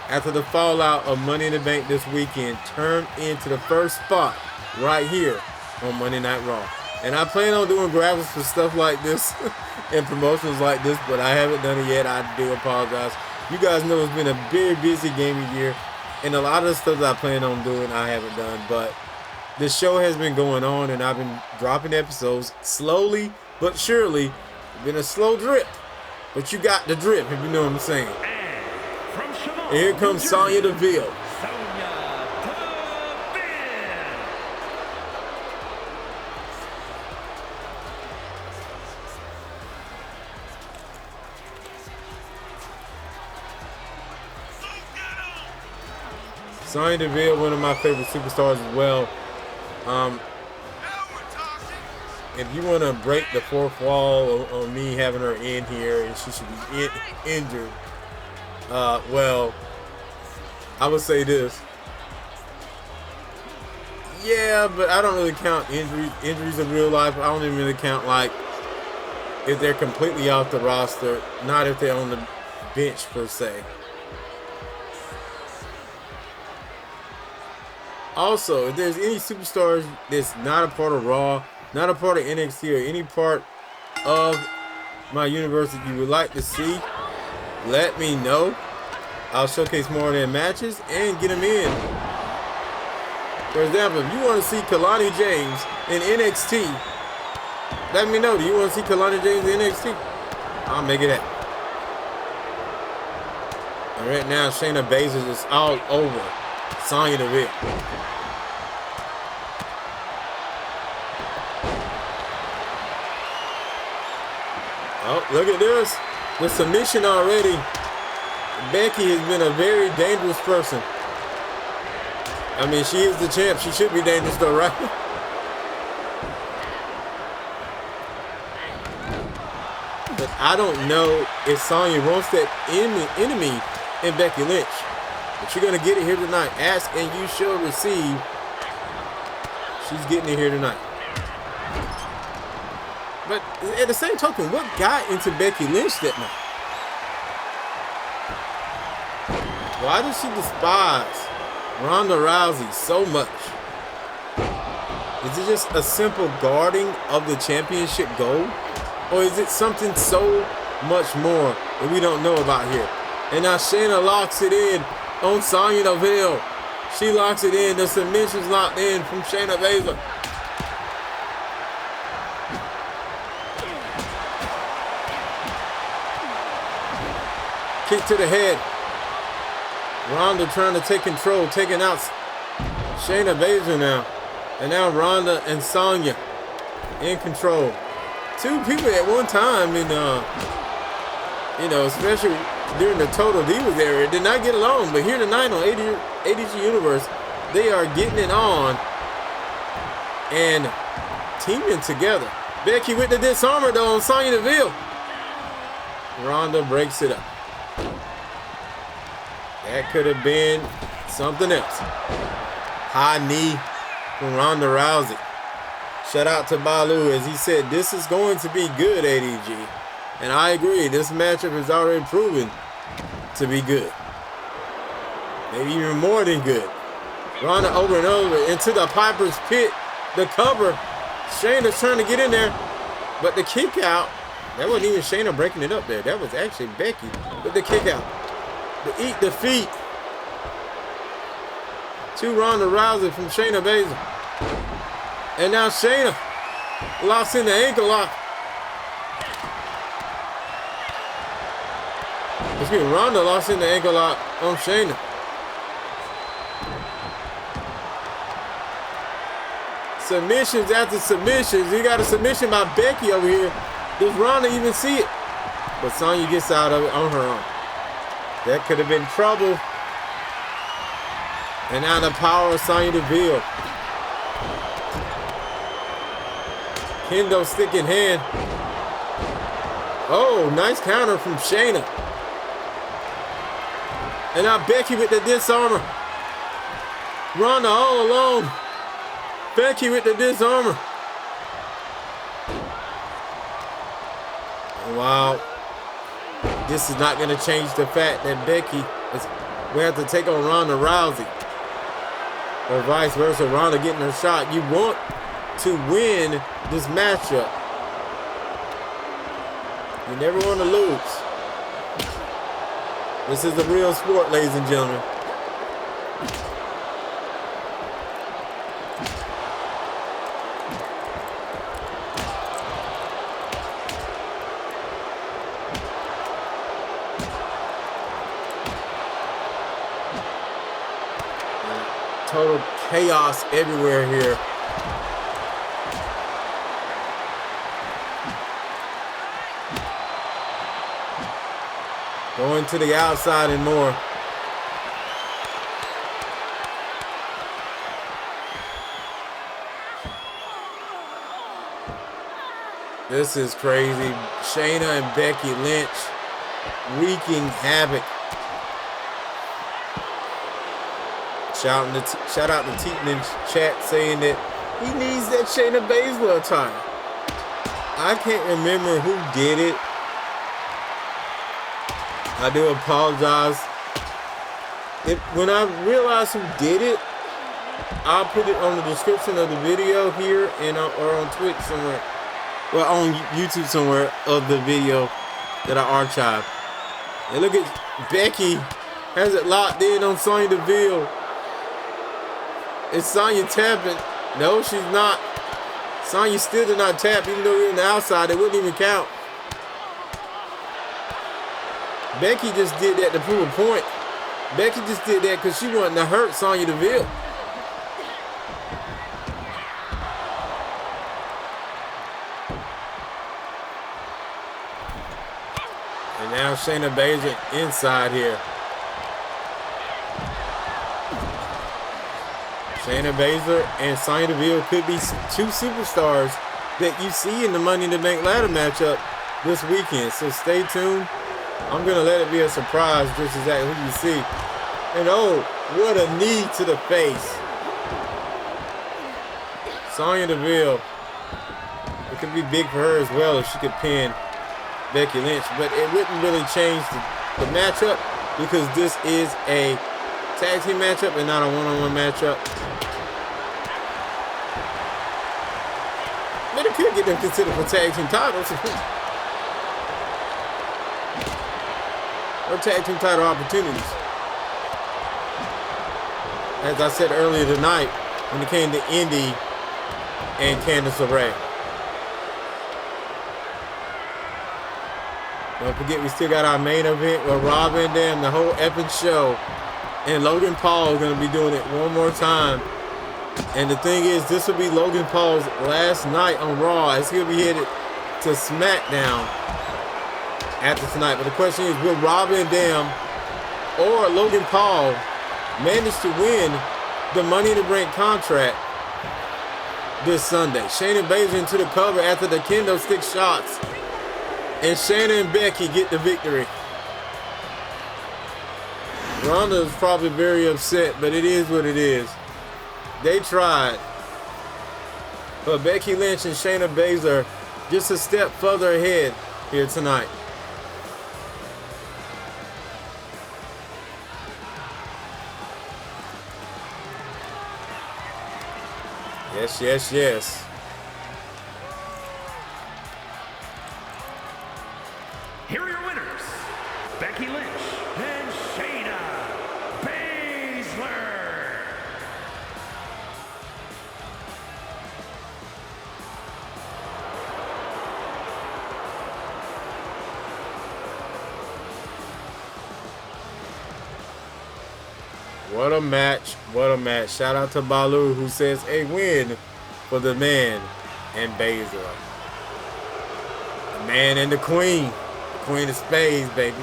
After the fallout of Money in the Bank this weekend, turn into the first spot right here on Monday Night Raw. And I plan on doing graphics for stuff like this and promotions like this, but I haven't done it yet. I do apologize. You guys know it's been a very busy gaming year, and a lot of the stuff that I plan on doing I haven't done, but the show has been going on, and I've been dropping episodes slowly but surely. It's been a slow drip, but you got the drip, if you know what I'm saying. And here comes Sonya Deville. Sonya Deville, one of my favorite superstars as well. If you want to break the fourth wall on me having her in here and she should be injured, well, I would say this. Yeah, but I don't really count injuries in real life. I don't even really count, like, if they're completely off the roster, not if they're on the bench per se. Also, if there's any superstars that's not a part of Raw, not a part of NXT, or any part of my universe that you would like to see, let me know. I'll showcase more of their matches and get them in. For example, if you want to see Kalani James in NXT, let me know. Do you want to see Kalani James in NXT? I'll make it happen. And right now, Shayna Baszler is all over Sonya Deville. Oh, look at this. The submission already. Becky has been a very dangerous person. I mean, she is the champ. She should be dangerous though, right? But I don't know if Sonya wants that enemy in Becky Lynch. But you're going to get it here tonight. Ask and you shall receive. She's getting it here tonight. But at the same token, what got into Becky Lynch that night? Why does she despise Ronda Rousey so much? Is it just a simple guarding of the championship gold? Or is it something so much more that we don't know about here? And now Shayna locks it in on Sonya Deville. She locks it in. The submission's locked in from Shayna Baszler. Kick to the head. Ronda trying to take control, taking out Shayna Baszler now. And now Ronda and Sonya in control. Two people at one time in, you know, especially during the Total Divas era, did not get along. But here tonight on ADG Universe, they are getting it on and teaming together. Becky with the disarmer though on Sonya Deville. Ronda breaks it up. That could have been something else. High knee from Ronda Rousey. Shout out to Balu as he said, this is going to be good, ADG. And I agree, this matchup has already proven to be good. Maybe even more than good. Ronda over and over into the Piper's Pit. The cover. Shayna's trying to get in there. But the kick out, that wasn't even Shayna breaking it up there. That was actually Becky with the kick out. The eat defeat to Ronda Rousey from Shayna Baszler. And now Shayna Locks in the ankle lock. Excuse me, Ronda locks in the ankle lock on Shayna. Submissions after submissions. You got a submission by Becky over here. Does Ronda even see it? But Sonya gets out of it on her own. That could have been trouble. And now the power of Sonya Deville. Kendo stick in hand. Oh, nice counter from Shayna. And now Becky with the disarmor. Ronda all alone. Becky with the disarmor. Wow. This is not going to change the fact that Becky we have to take on Ronda Rousey. Or vice versa, Ronda getting her shot. You want to win this matchup. You never want to lose. This is a real sport, ladies and gentlemen. Total chaos everywhere here. Going to the outside and more. This is crazy. Shayna and Becky Lynch wreaking havoc. Shout out to Teaton in chat saying that he needs that Shayna Baszler attire. I can't remember who did it. I do apologize. When I realize who did it, I'll put it on the description of the video here and or on Twitch somewhere. Well, on YouTube somewhere of the video that I archived. And look at Becky has it locked in on Sonya Deville. Is Sonya tapping? No, she's not. Sonya still did not tap, even though you're on the outside. It wouldn't even count. Becky just did that to prove a point. Becky just did that because she wanted to hurt Sonya Deville. And now Shayna Baszler inside here. Shayna Baszler and Sonya Deville could be two superstars that you see in the Money in the Bank ladder matchup this weekend. So stay tuned. I'm going to let it be a surprise just exactly who you see. And oh, what a knee to the face. Sonya Deville. It could be big for her as well if she could pin Becky Lynch. But it wouldn't really change the matchup because this is a tag team matchup and not a one-on-one matchup. But it could get them considered for tag team titles. Or tag team title opportunities. As I said earlier tonight, when it came to Indy and Candice LeRae. Don't forget, we still got our main event with Rob Van Dam, the whole epic show. And Logan Paul is going to be doing it one more time. And the thing is, this will be Logan Paul's last night on Raw as he'll be headed to SmackDown after tonight. But the question is, will Rob Van Dam or Logan Paul manage to win the Money in the Bank contract this Sunday? Shayna Baszler into the cover after the kendo stick shots. And Shayna and Becky get the victory. Ronda is probably very upset, but it is what it is. They tried. But Becky Lynch and Shayna Baszler just a step further ahead here tonight. Yes, yes, yes. Here are your winners, Becky Lynch and Shayna Baszler. What a match. What a match. Shout out to Balu, who says a win for the man and Baszler. The man and the queen. The queen of spades, baby.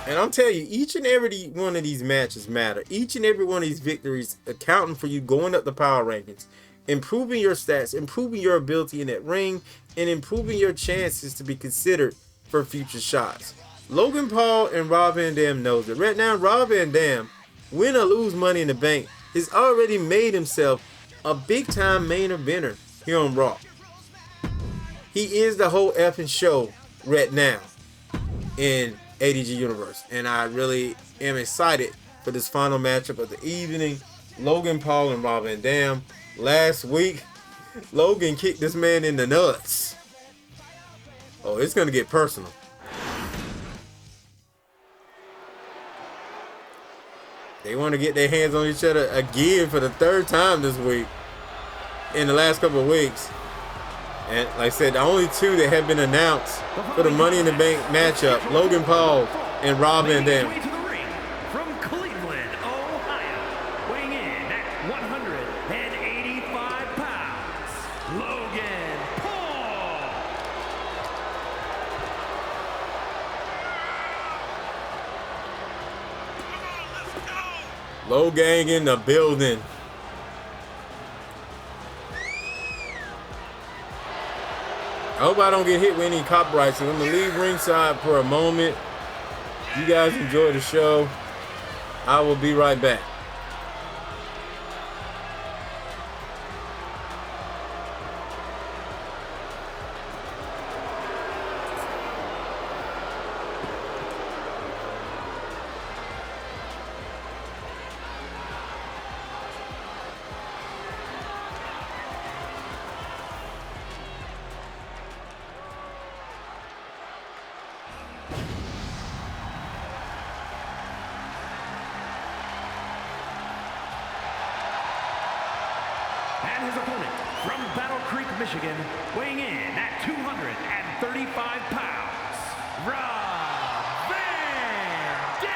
And I'm telling you, each and every one of these matches matter. Each and every one of these victories accounting for you going up the power rankings, improving your stats, improving your ability in that ring, and improving your chances to be considered for future shots. Logan Paul and Rob Van Dam knows it. Right now, Rob Van Dam, win or lose Money in the Bank, has already made himself a big-time main eventer here on Raw. He is the whole effing show right now in ADG Universe, and I really am excited for this final matchup of the evening. Logan Paul and Rob Van Dam. Last week, Logan kicked this man in the nuts. Oh, it's gonna get personal. They want to get their hands on each other again for the third time this week, in the last couple of weeks. And like I said, the only two that have been announced for the Money in the Bank matchup, Logan Paul and Rob Van Dam. From Cleveland, Ohio, weighing in at 185 pounds, Logan Paul. Low gang in the building. I hope I don't get hit with any copyrights, so I'm going to leave ringside for a moment. You guys enjoy the show. I will be right back. And his opponent from Battle Creek, Michigan, weighing in at 235 pounds, Rob Van Dam.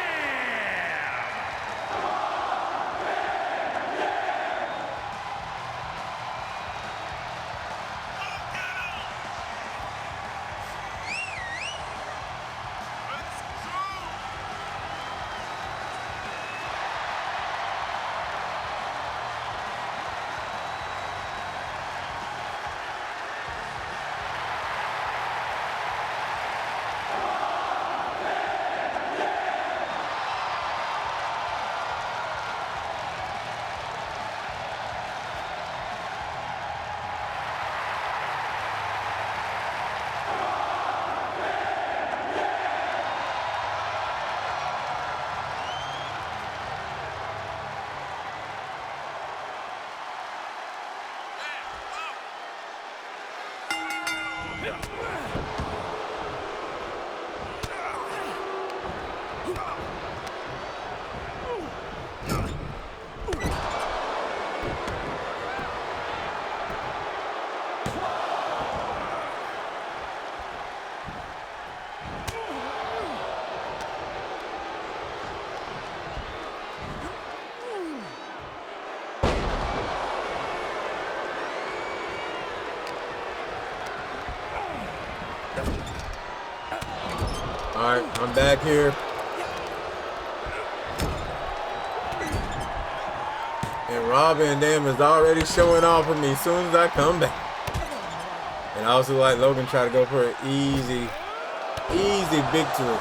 Alright, I'm back here. And Rob Van Dam is already showing off with me as soon as I come back. And I also like Logan try to go for an easy victory.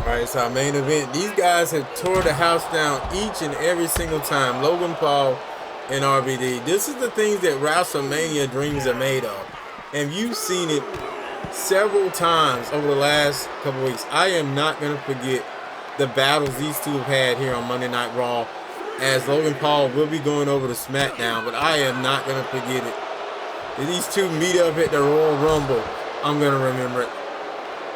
Alright, so our main event. These guys have tore the house down each and every single time. Logan Paul and RVD. This is the things that WrestleMania dreams are made of. And you've seen it several times over the last couple weeks. I am not going to forget the battles these two have had here on Monday Night Raw, as Logan Paul will be going over to SmackDown, but I am not going to forget it. If these two meet up at the Royal Rumble, I'm going to remember it.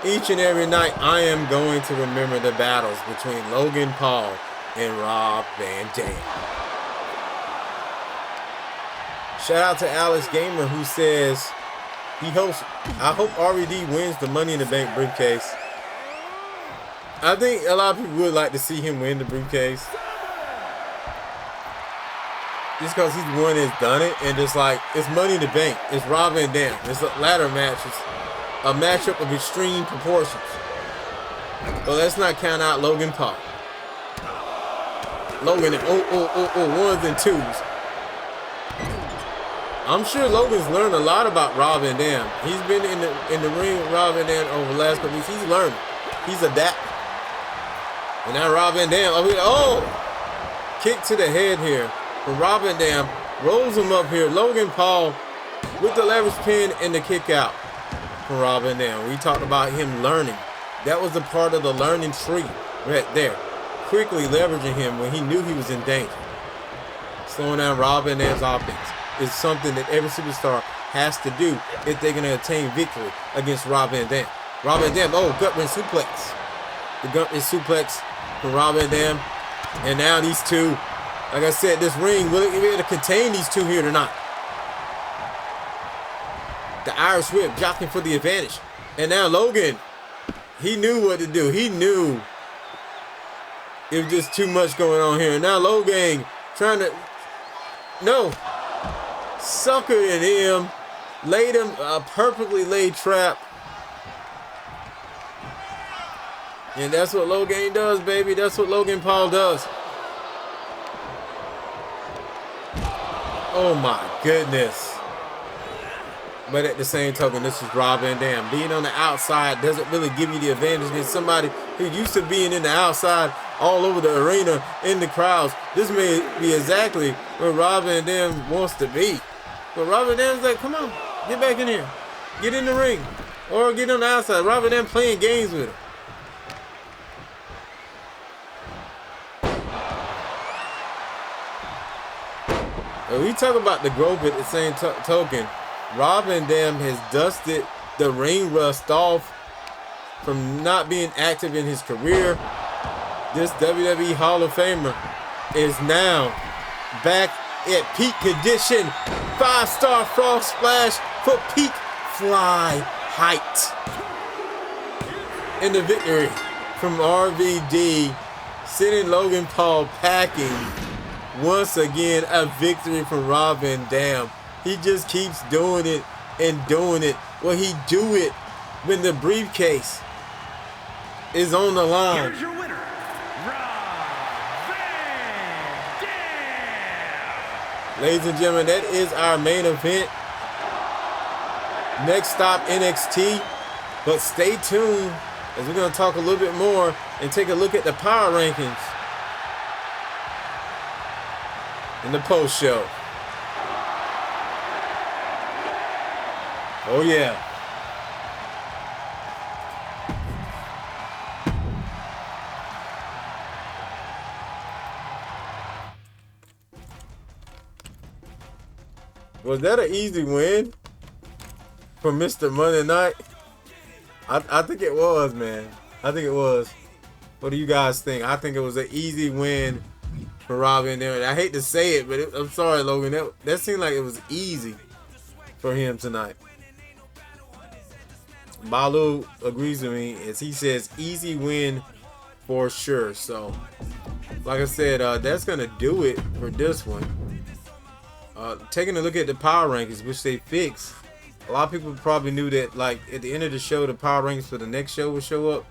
Each and every night, I am going to remember the battles between Logan Paul and Rob Van Dam. Shout out to AntDaGamer who says he hopes, I hope RVD wins the Money in the Bank briefcase. I think a lot of people would like to see him win the briefcase. Just because he's the one that's done it, and just like, it's Money in the Bank. It's Rob Van Dam. It's a ladder match. It's a matchup of extreme proportions. But let's not count out Logan Paul. Logan and ones and twos. I'm sure Logan's learned a lot about Rob Van Dam. He's been in the ring with Rob Van Dam over the last couple weeks. He's learning. He's adapting. And now Rob Van Dam, kick to the head here from Rob Van Dam, rolls him up here. Logan Paul with the leverage pin and the kick out from Rob Van Dam. We talked about him learning. That was a part of the learning tree right there. Quickly leveraging him when he knew he was in danger. Slowing down Rob Van Dam's offense is something that every superstar has to do if they're going to attain victory against Rob Van Dam. Rob Van Dam, gut wrench suplex. The gut wrench suplex from Rob Van Dam. And now these two, like I said, this ring, will it be able to contain these two here tonight? The Irish Whip jockeying for the advantage. And now Logan, he knew what to do. He knew it was just too much going on here. And now Logan trying to, suckered him, laid him a perfectly laid trap. And that's what Logan does, baby. That's what Logan Paul does. Oh my goodness. But at the same token, this is Rob Van Dam. Being on the outside doesn't really give you the advantage against somebody who used to being in the outside all over the arena, in the crowds. This may be exactly where Rob Van Dam wants to be. But Rob Van Dam's like, come on, get back in here. Get in the ring. Or get on the outside. Rob Van Dam playing games with him. We talk about the growth at the same token. Rob Van Dam has dusted the ring rust off from not being active in his career. This WWE Hall of Famer is now back at peak condition. 5-star frog splash for peak fly height. And the victory from RVD, sending Logan Paul packing. Once again, a victory from Rob Van Dam. He just keeps doing it and doing it. Well, he do it when the briefcase is on the line. Here's your winner, Rob Van Dam. Ladies and gentlemen, that is our main event. Next stop, NXT. But stay tuned as we're going to talk a little bit more and take a look at the power rankings in the post show. Oh yeah. Was that an easy win for Mr. Monday Night? I think it was, man. I think it was. What do you guys think? I think it was an easy win for Rob Van Dam. I hate to say it, but I'm sorry, Logan. That seemed like it was easy for him tonight. Balu agrees with me as he says easy win for sure. So, like I said, that's going to do it for this one. Taking a look at the power rankings, which they fixed. A lot of people probably knew that, like, at the end of the show, the power rankings for the next show would show up.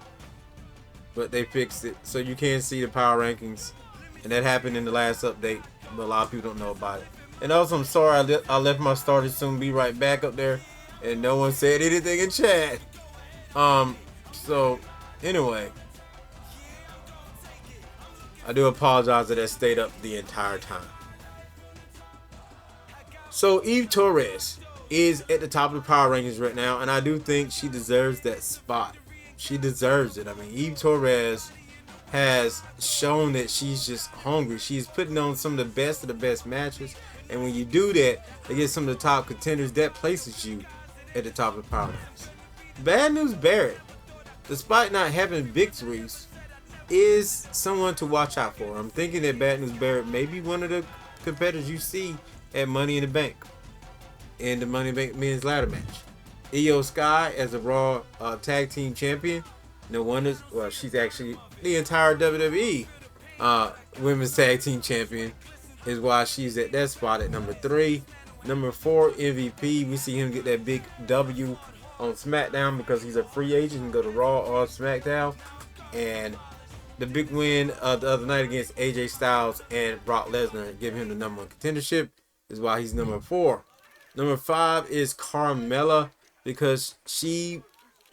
But they fixed it, so you can see the power rankings. And that happened in the last update, but a lot of people don't know about it. And also, I'm sorry I left my Started Soon Be Right Back up there, and no one said anything in chat. So, anyway. I do apologize that stayed up the entire time. So, Eve Torres is at the top of the power rankings right now, and I do think she deserves that spot. She deserves it. I mean, Eve Torres has shown that she's just hungry. She's putting on some of the best matches, and when you do that, against some of the top contenders, that places you at the top of the power rankings. Bad News Barrett despite not having victories, is someone to watch out for. I'm thinking that Bad News Barrett may be one of the competitors you see at Money in the Bank in the Money in the Bank men's ladder match. Io Sky as a Raw tag team champion. No wonder, well, she's actually the entire WWE women's tag team champion, is why she's at that spot at number 3. Number 4, MVP. We see him get that big W on SmackDown because he's a free agent and go to Raw or SmackDown. And the big win the other night against AJ Styles and Brock Lesnar, give him the number 1 contendership, is why he's number 4. Number 5 is Carmella, because she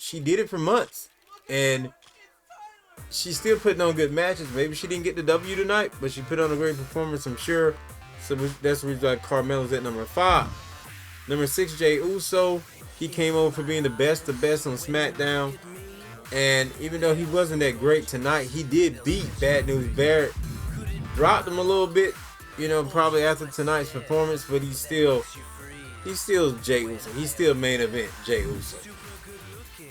did it for months and she's still putting on good matches. Maybe she didn't get the W tonight, but she put on a great performance, I'm sure. So that's the reason why Carmella's at number 5. Number 6, Jey Uso. He came over for being the best on SmackDown. And even though he wasn't that great tonight, he did beat Bad News Barrett. Dropped him a little bit, you know, probably after tonight's performance, but he's still Jey Uso. He's still main event Jey Uso.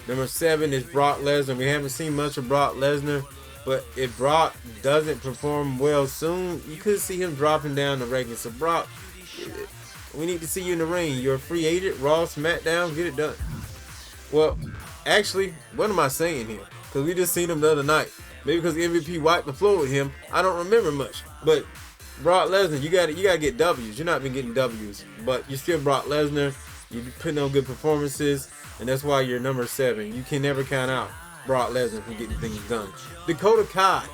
Number 7 is Brock Lesnar. We haven't seen much of Brock Lesnar, but if Brock doesn't perform well soon, you could see him dropping down the rankings. So Brock, we need to see you in the ring. You're a free agent, Raw, SmackDown, get it done. Well, actually, what am I saying here? Because we just seen him the other night. Maybe because MVP wiped the floor with him, I don't remember much. But Brock Lesnar, you gotta get W's. You're not been getting W's, but you're still Brock Lesnar. You're putting on good performances, and that's why you're number 7. You can never count out Brock Lesnar from getting things done. Dakota Kai,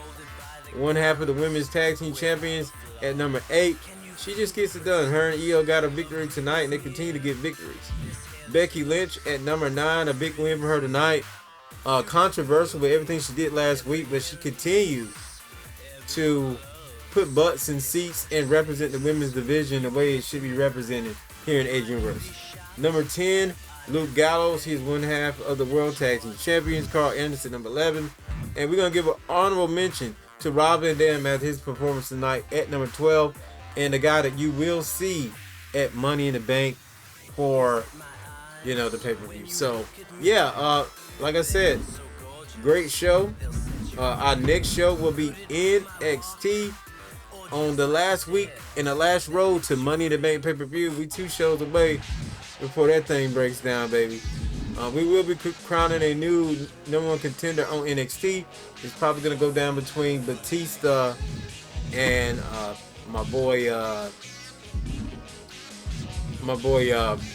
one half of the women's tag team champions, at number 8. She just gets it done. Her and Io got a victory tonight, and they continue to get victories. Becky Lynch at number 9, a big win for her tonight. Controversial with everything she did last week, but she continued to put butts in seats and represent the women's division the way it should be represented here in ADG Universe. Number 10, Luke Gallows. He's one half of the World Tag Team Champions. Carl Anderson, number 11. And we're going to give an honorable mention to Rob Van Dam at his performance tonight at number 12. And the guy that you will see at Money in the Bank for, you know, the pay-per-view. So, yeah, like I said, great show. Our next show will be NXT on the last week in the last road to Money in the Bank pay-per-view. We 2 shows away before that thing breaks down, baby. We will be crowning a new number 1 contender on NXT. It's probably going to go down between Batista and my boy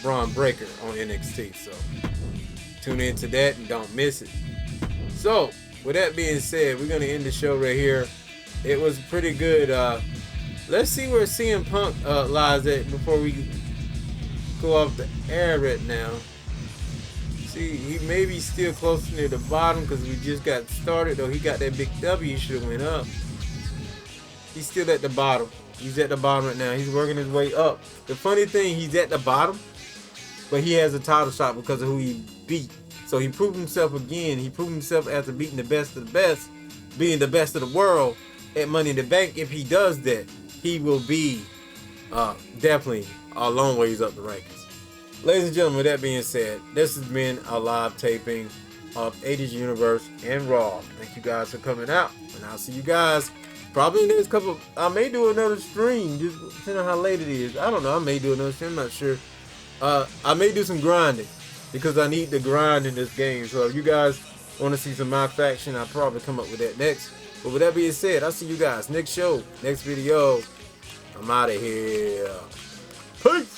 Braun Breaker on NXT. So tune into that and don't miss it. So with that being said, we're going to end the show right here. It was pretty good. Let's see where CM Punk lies at before we go off the air right now. See, he may be still close near the bottom because we just got started, though. He got that big W. He should have went up. He's still at the bottom. He's at the bottom right now. He's working his way up. The funny thing, he's at the bottom, but he has a title shot because of who he beat. So he proved himself again. He proved himself after beating the best of the best, being the best of the world at Money in the Bank. If he does that, he will be definitely a long ways up the rankings. Ladies and gentlemen, with that being said, this has been a live taping of ADG Universe and Raw. Thank you guys for coming out, and I'll see you guys probably in the next couple. I may do another stream, just depending on how late it is. I don't know. I may do another stream. I'm not sure. I may do some grinding because I need the grind in this game. So if you guys want to see some My Faction, I'll probably come up with that next. But with that being said, I'll see you guys next show, next video. I'm out of here. Peace.